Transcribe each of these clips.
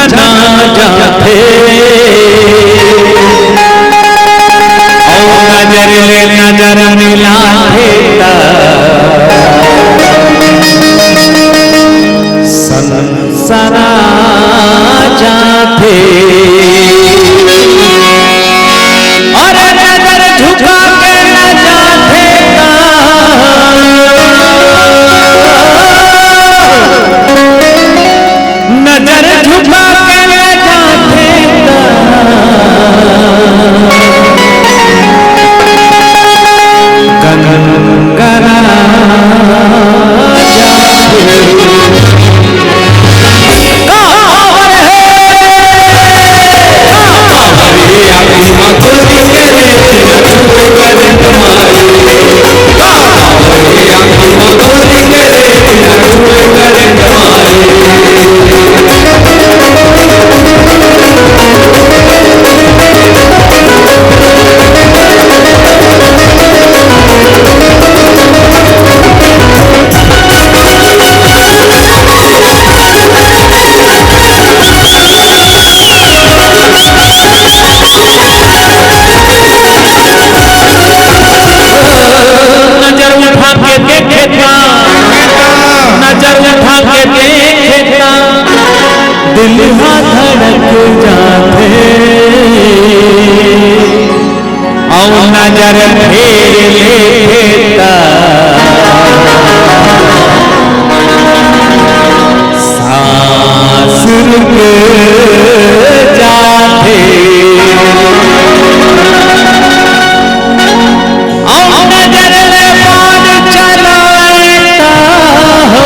जना जाते नजर मिलाते सनसना जाते और नजर झुका के न जाते नजर झुका के न जाते गनगना दिल धड़क जाते और नजर फेर लेता सांस रुक जाते और नजर बाण चलाता हो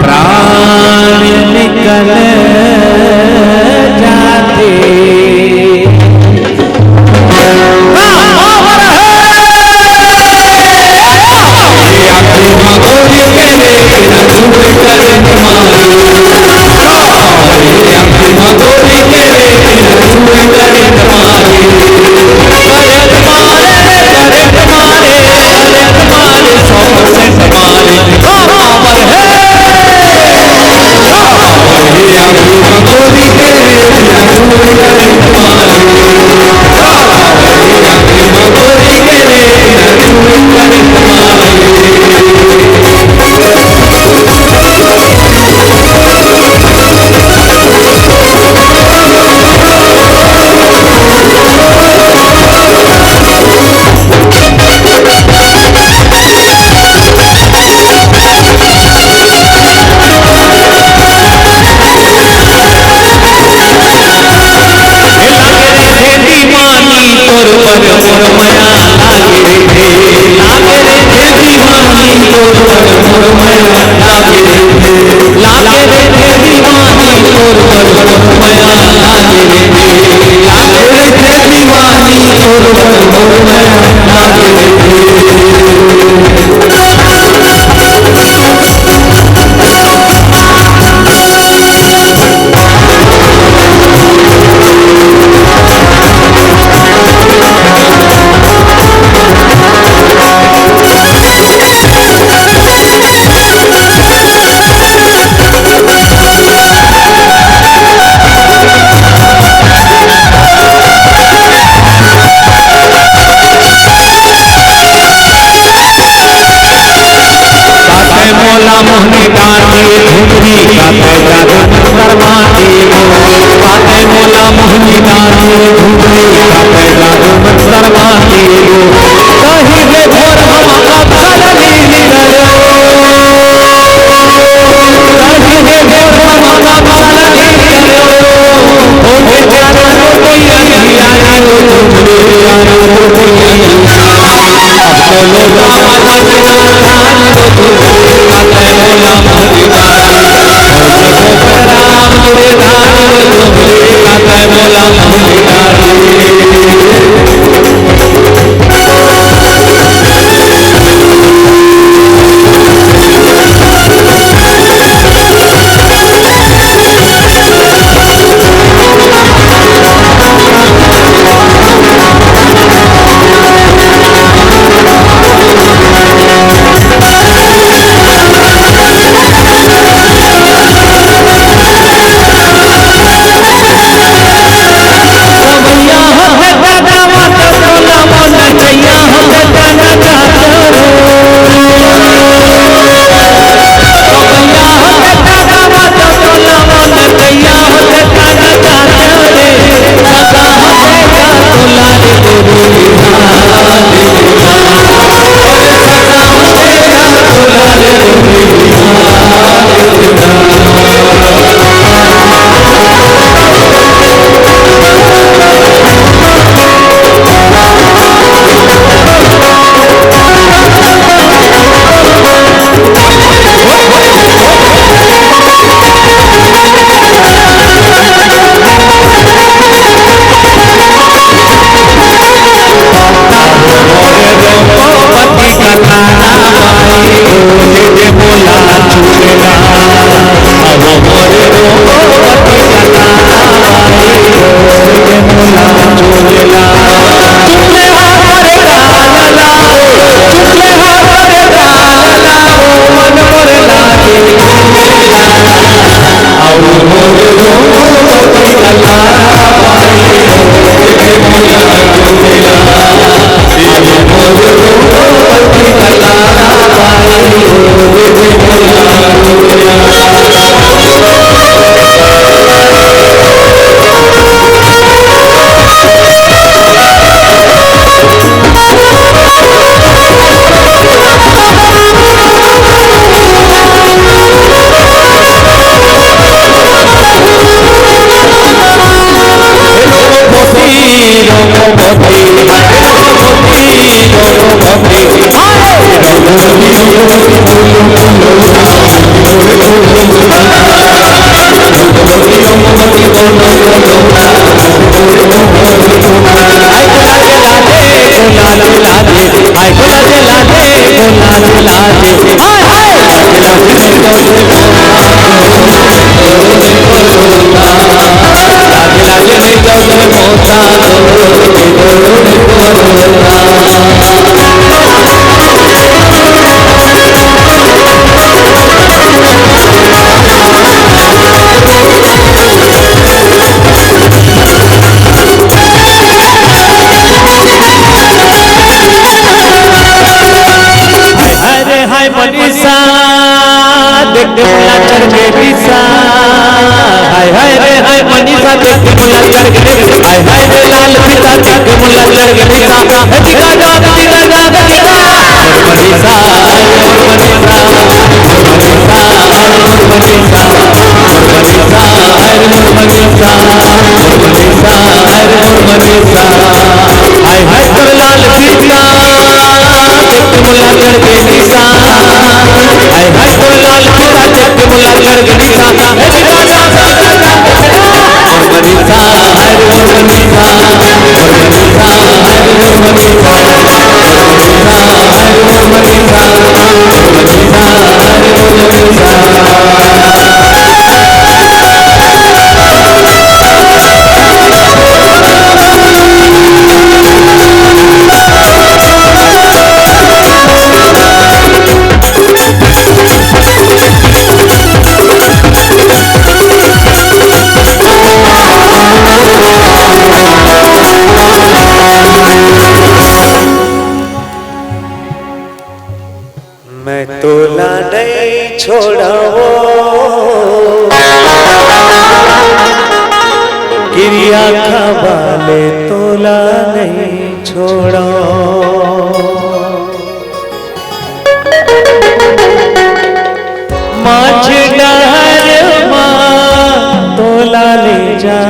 प्राण निकल जाते मोहनी गाती घुमरी का पैदा करवाती बातें मोला मोहनी गाती घुमरी का पैदा करवाती कहीं के भोर हम अफसर नीली करो कहीं के भोर हम अफसर नीली करो होके जाना कोई आया रो अब तो लोग आवाज ना मनीषा देख के मुला चढ़ के दिशा, हाय हाय रे हाय मनीषा देख के मुला चढ़ के, हाय हाय रे लाल सीता देख के मुला चढ़ के दिशा, दिखा जा दिखा जा दिखा मनीषा मनीषा मनीषा हाय हाय कर लाल सीता मुला चढ़ के निशा, हाय हाय तो लाल सीता देख के मुला चढ़ के निशा, मनीषा मैं तोला नहीं छोड़ाओ, गिरिया खबाले तोला नहीं छोड़ाओ, माझ डहर माँ तोला ले जा